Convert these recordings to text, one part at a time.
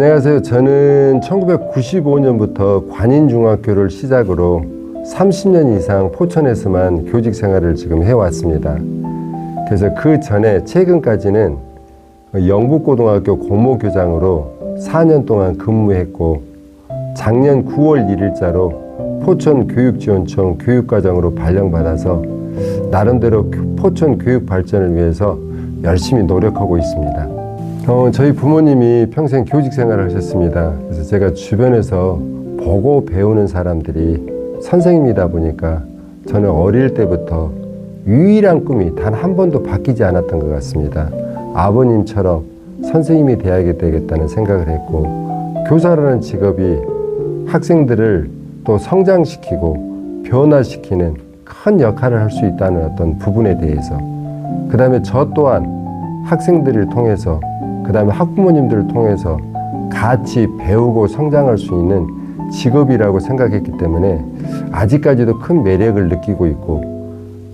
안녕하세요. 저는 1995년부터 관인중학교를 시작으로 30년 이상 포천에서만 교직 생활을 지금 해왔습니다. 그래서 그 전에 최근까지는 영북고등학교 고모교장으로 4년 동안 근무했고, 작년 9월 1일자로 포천교육지원청 교육과장으로 발령받아서 나름대로 포천 교육 발전을 위해서 열심히 노력하고 있습니다. 저희 부모님이 평생 교직 생활을 하셨습니다. 그래서 제가 주변에서 보고 배우는 사람들이 선생님이다 보니까 저는 어릴 때부터 유일한 꿈이 단 한 번도 바뀌지 않았던 것 같습니다. 아버님처럼 선생님이 되어야 되겠다는 생각을 했고, 교사라는 직업이 학생들을 또 성장시키고 변화시키는 큰 역할을 할 수 있다는 어떤 부분에 대해서, 그 다음에 저 또한 학생들을 통해서, 그 다음에 학부모님들을 통해서 같이 배우고 성장할 수 있는 직업이라고 생각했기 때문에 아직까지도 큰 매력을 느끼고 있고,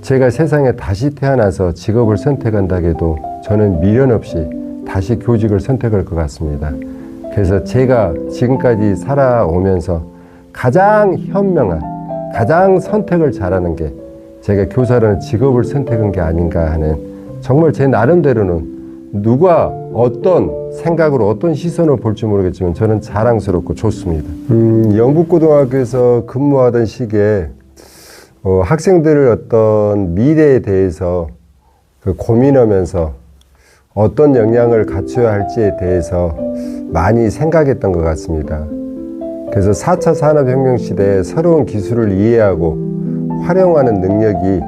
제가 세상에 다시 태어나서 직업을 선택한다고 해도 저는 미련 없이 다시 교직을 선택할 것 같습니다. 그래서 제가 지금까지 살아오면서 가장 현명한, 가장 선택을 잘하는 게 제가 교사라는 직업을 선택한 게 아닌가 하는, 정말 제 나름대로는 누가 어떤 생각으로 어떤 시선을 볼지 모르겠지만 저는 자랑스럽고 좋습니다. 영북고등학교에서 근무하던 시기에 학생들의 어떤 미래에 대해서 고민하면서 어떤 역량을 갖춰야 할지에 대해서 많이 생각했던 것 같습니다. 그래서 4차 산업혁명 시대에 새로운 기술을 이해하고 활용하는 능력이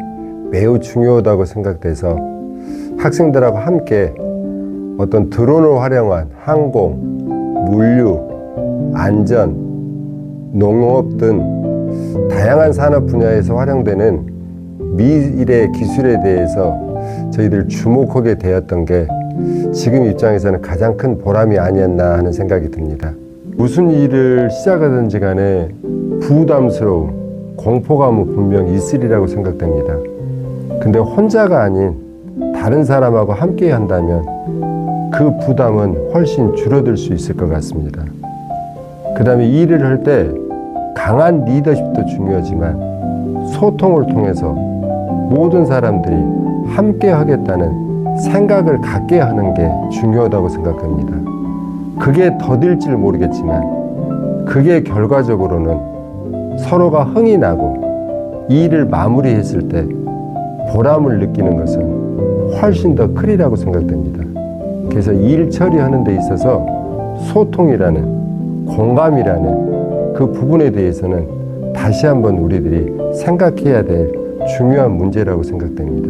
매우 중요하다고 생각돼서 학생들하고 함께 어떤 드론을 활용한 항공, 물류, 안전, 농업 등 다양한 산업 분야에서 활용되는 미래 기술에 대해서 저희들 주목하게 되었던 게 지금 입장에서는 가장 큰 보람이 아니었나 하는 생각이 듭니다. 무슨 일을 시작하든지 간에 부담스러움, 공포감은 분명 있으리라고 생각됩니다. 근데 혼자가 아닌 다른 사람하고 함께 한다면 그 부담은 훨씬 줄어들 수 있을 것 같습니다. 그 다음에 일을 할 때 강한 리더십도 중요하지만 소통을 통해서 모든 사람들이 함께 하겠다는 생각을 갖게 하는 게 중요하다고 생각합니다. 그게 더딜지 모르겠지만 그게 결과적으로는 서로가 흥이 나고 이 일을 마무리했을 때 보람을 느끼는 것은 훨씬 더 크리라고 생각됩니다. 그래서 일 처리하는 데 있어서 소통이라는, 공감이라는 그 부분에 대해서는 다시 한번 우리들이 생각해야 될 중요한 문제라고 생각됩니다.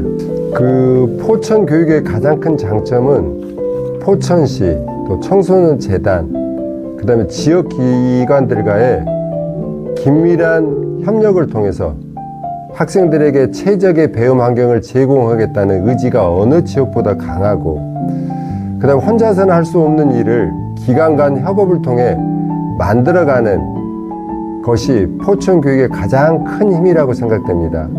그 포천 교육의 가장 큰 장점은 포천시, 또 청소년 재단, 그 다음에 지역 기관들과의 긴밀한 협력을 통해서 학생들에게 최적의 배움 환경을 제공하겠다는 의지가 어느 지역보다 강하고, 그 다음에 혼자서는 할 수 없는 일을 기관 간 협업을 통해 만들어가는 것이 포천 교육의 가장 큰 힘이라고 생각됩니다.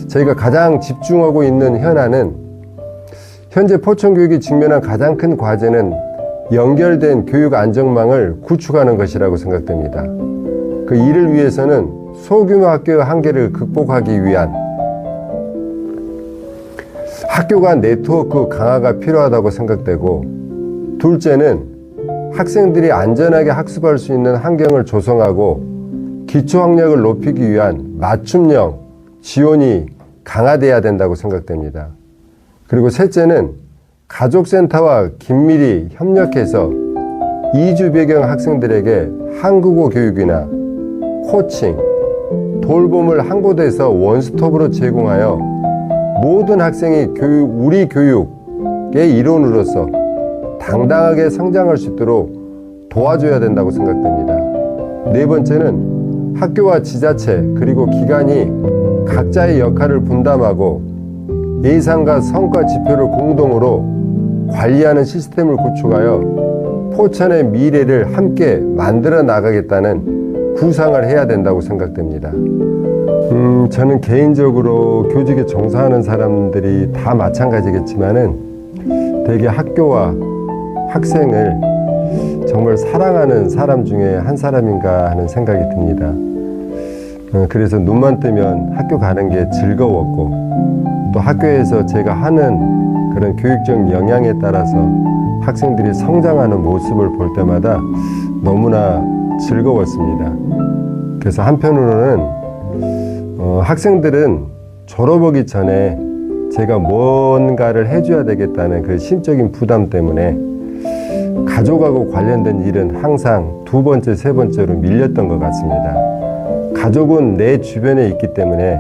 저희가 가장 집중하고 있는 현안은, 현재 포천 교육이 직면한 가장 큰 과제는 연결된 교육 안정망을 구축하는 것이라고 생각됩니다. 그 일을 위해서는 소규모 학교의 한계를 극복하기 위한 학교 간 네트워크 강화가 필요하다고 생각되고, 둘째는 학생들이 안전하게 학습할 수 있는 환경을 조성하고 기초학력을 높이기 위한 맞춤형 지원이 강화돼야 된다고 생각됩니다. 그리고 셋째는 가족센터와 긴밀히 협력해서 이주 배경 학생들에게 한국어 교육이나 코칭, 돌봄을 한 곳에서 원스톱으로 제공하여 모든 학생이 우리 교육의 일원으로서 당당하게 성장할 수 있도록 도와줘야 된다고 생각됩니다. 네 번째는 학교와 지자체 그리고 기관이 각자의 역할을 분담하고 예상과 성과 지표를 공동으로 관리하는 시스템을 구축하여 포천의 미래를 함께 만들어 나가겠다는 구상을 해야 된다고 생각됩니다. 저는 개인적으로 교직에 종사하는 사람들이 다 마찬가지겠지만은 대개 학교와 학생을 정말 사랑하는 사람 중에 한 사람인가 하는 생각이 듭니다. 그래서 눈만 뜨면 학교 가는 게 즐거웠고, 또 학교에서 제가 하는 그런 교육적 역량에 따라서 학생들이 성장하는 모습을 볼 때마다 너무나 즐거웠습니다. 그래서 한편으로는 학생들은 졸업하기 전에 제가 뭔가를 해줘야 되겠다는 그 심적인 부담 때문에 가족하고 관련된 일은 항상 두 번째, 세 번째로 밀렸던 것 같습니다. 가족은 내 주변에 있기 때문에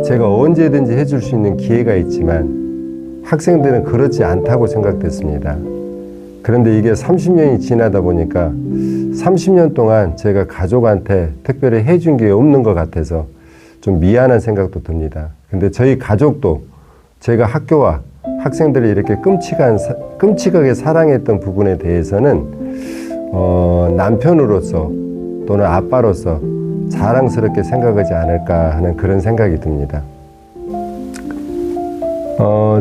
제가 언제든지 해줄 수 있는 기회가 있지만 학생들은 그렇지 않다고 생각됐습니다. 그런데 이게 30년이 지나다 보니까 30년 동안 제가 가족한테 특별히 해준 게 없는 것 같아서 좀 미안한 생각도 듭니다. 근데 저희 가족도 제가 학교와 학생들을 이렇게 끔찍하게 사랑했던 부분에 대해서는 남편으로서 또는 아빠로서 자랑스럽게 생각하지 않을까 하는 그런 생각이 듭니다.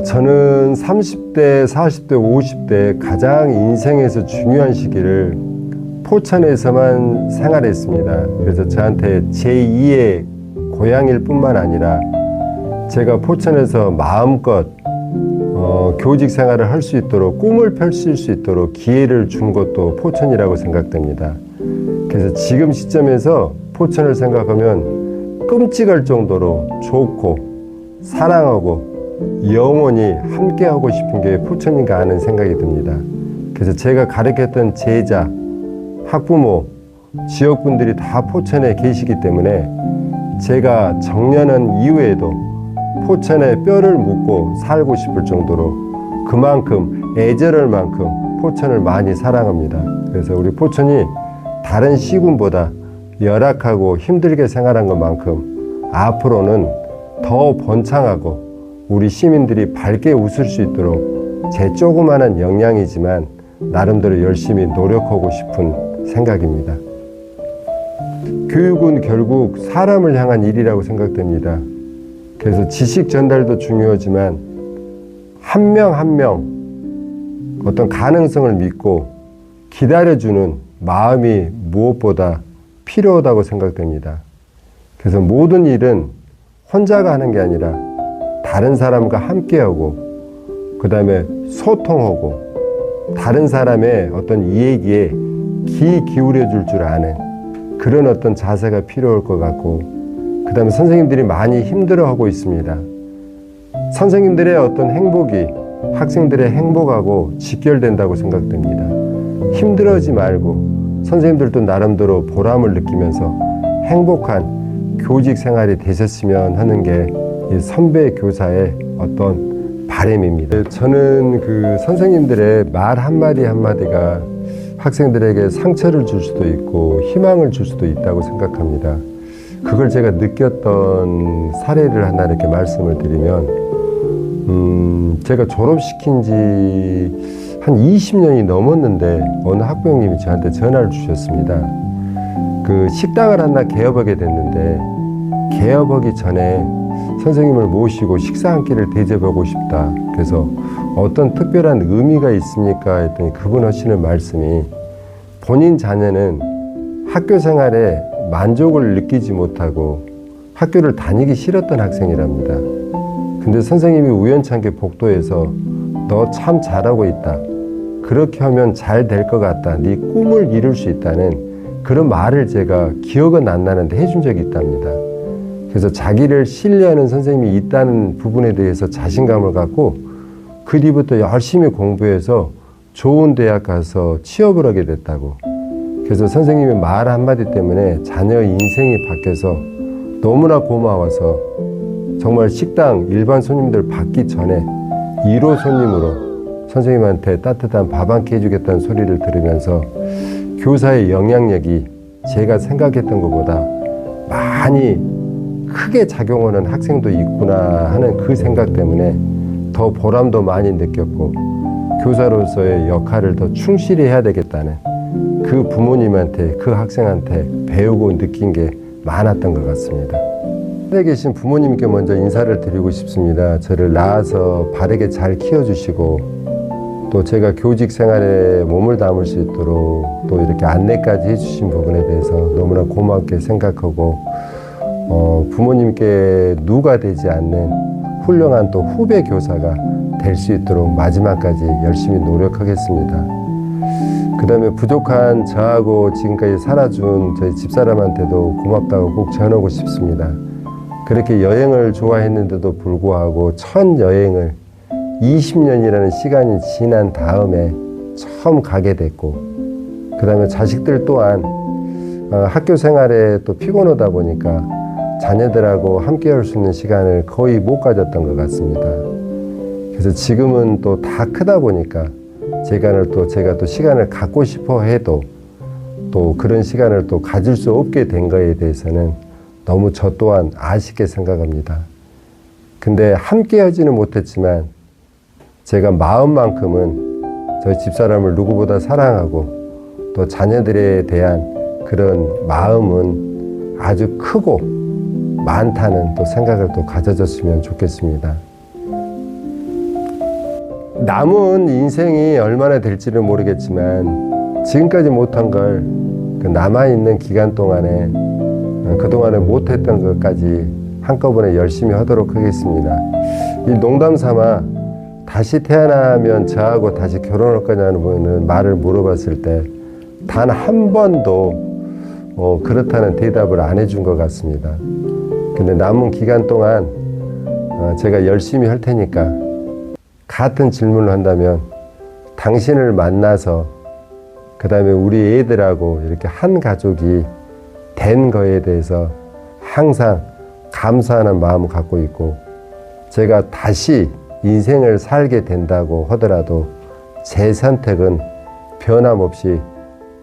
저는 30대, 40대, 50대 가장 인생에서 중요한 시기를 포천에서만 생활했습니다. 그래서 저한테 제2의 고향일 뿐만 아니라 제가 포천에서 마음껏 교직 생활을 할 수 있도록, 꿈을 펼칠 수 있도록 기회를 준 것도 포천이라고 생각됩니다. 그래서 지금 시점에서 포천을 생각하면 끔찍할 정도로 좋고 사랑하고 영원히 함께하고 싶은 게 포천인가 하는 생각이 듭니다. 그래서 제가 가르쳤던 제자, 학부모, 지역분들이 다 포천에 계시기 때문에 제가 정년한 이후에도 포천에 뼈를 묻고 살고 싶을 정도로 그만큼 애절할 만큼 포천을 많이 사랑합니다. 그래서 우리 포천이 다른 시군보다 열악하고 힘들게 생활한 것만큼 앞으로는 더 번창하고 우리 시민들이 밝게 웃을 수 있도록 제 조그마한 역량이지만 나름대로 열심히 노력하고 싶은 생각입니다. 교육은 결국 사람을 향한 일이라고 생각됩니다. 그래서 지식 전달도 중요하지만 한 명 한 명 어떤 가능성을 믿고 기다려주는 마음이 무엇보다 필요하다고 생각됩니다. 그래서 모든 일은 혼자가 하는 게 아니라 다른 사람과 함께하고 그 다음에 소통하고 다른 사람의 어떤 이야기에 귀 기울여 줄 줄 아는 그런 어떤 자세가 필요할 것 같고, 그 다음에 선생님들이 많이 힘들어하고 있습니다. 선생님들의 어떤 행복이 학생들의 행복하고 직결된다고 생각됩니다. 힘들어하지 말고 선생님들도 나름대로 보람을 느끼면서 행복한 교직 생활이 되셨으면 하는 게 이 선배 교사의 어떤 바람입니다. 저는 그 선생님들의 말 한마디 한마디가 학생들에게 상처를 줄 수도 있고 희망을 줄 수도 있다고 생각합니다. 그걸 제가 느꼈던 사례를 하나 이렇게 말씀을 드리면, 제가 졸업시킨 지 한 20년이 넘었는데 어느 학부형님이 저한테 전화를 주셨습니다. 그 식당을 하나 개업하게 됐는데 개업하기 전에 선생님을 모시고 식사 한 끼를 대접하고 싶다. 그래서 어떤 특별한 의미가 있습니까? 했더니 그분 하시는 말씀이 본인 자녀는 학교 생활에 만족을 느끼지 못하고 학교를 다니기 싫었던 학생이랍니다. 근데 선생님이 우연찮게 복도에서 너 참 잘하고 있다. 그렇게 하면 잘 될 것 같다. 네 꿈을 이룰 수 있다는 그런 말을 제가 기억은 안 나는데 해준 적이 있답니다. 그래서 자기를 신뢰하는 선생님이 있다는 부분에 대해서 자신감을 갖고 그 뒤부터 열심히 공부해서 좋은 대학 가서 취업을 하게 됐다고. 그래서 선생님의 말 한마디 때문에 자녀의 인생이 바뀌어서 너무나 고마워서 정말 식당 일반 손님들 받기 전에 1호 손님으로 선생님한테 따뜻한 밥 한 끼 해주겠다는 소리를 들으면서 교사의 영향력이 제가 생각했던 것보다 많이 크게 작용하는 학생도 있구나 하는 그 생각 때문에 더 보람도 많이 느꼈고 교사로서의 역할을 더 충실히 해야 되겠다는 그 부모님한테 그 학생한테 배우고 느낀 게 많았던 것 같습니다. 하늘에 계신 부모님께 먼저 인사를 드리고 싶습니다. 저를 낳아서 바르게 잘 키워주시고 또 제가 교직 생활에 몸을 담을 수 있도록 또 이렇게 안내까지 해주신 부분에 대해서 너무나 고맙게 생각하고 부모님께 누가 되지 않는 훌륭한 또 후배 교사가 될 수 있도록 마지막까지 열심히 노력하겠습니다. 그 다음에 부족한 저하고 지금까지 살아준 저희 집사람한테도 고맙다고 꼭 전하고 싶습니다. 그렇게 여행을 좋아했는데도 불구하고 첫 여행을 20년이라는 시간이 지난 다음에 처음 가게 됐고, 그 다음에 자식들 또한 학교 생활에 또 피곤하다 보니까 자녀들하고 함께 할 수 있는 시간을 거의 못 가졌던 것 같습니다. 그래서 지금은 또 다 크다 보니까 제가 또 시간을 갖고 싶어 해도 또 그런 시간을 또 가질 수 없게 된 거에 대해서는 너무 저 또한 아쉽게 생각합니다. 근데 함께 하지는 못했지만 제가 마음만큼은 저희 집사람을 누구보다 사랑하고 또 자녀들에 대한 그런 마음은 아주 크고 많다는 또 생각을 또 가져줬으면 좋겠습니다. 남은 인생이 얼마나 될지는 모르겠지만 지금까지 못한 걸 그 남아있는 기간 동안에 그동안에 못했던 것까지 한꺼번에 열심히 하도록 하겠습니다. 이 농담 삼아 다시 태어나면 저하고 다시 결혼할 거냐는 말을 물어봤을 때 단 한 번도 그렇다는 대답을 안 해준 것 같습니다. 근데 남은 기간 동안 제가 열심히 할 테니까 같은 질문을 한다면 당신을 만나서 그 다음에 우리 애들하고 이렇게 한 가족이 된 거에 대해서 항상 감사하는 마음을 갖고 있고, 제가 다시 인생을 살게 된다고 하더라도 제 선택은 변함없이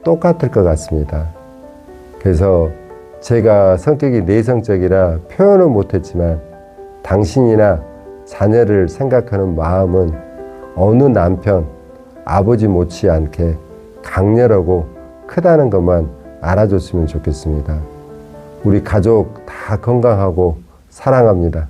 똑같을 것 같습니다. 그래서 제가 성격이 내성적이라 표현은 못했지만 당신이나 자녀를 생각하는 마음은 어느 남편, 아버지 못지않게 강렬하고 크다는 것만 알아줬으면 좋겠습니다. 우리 가족 다 건강하고 사랑합니다.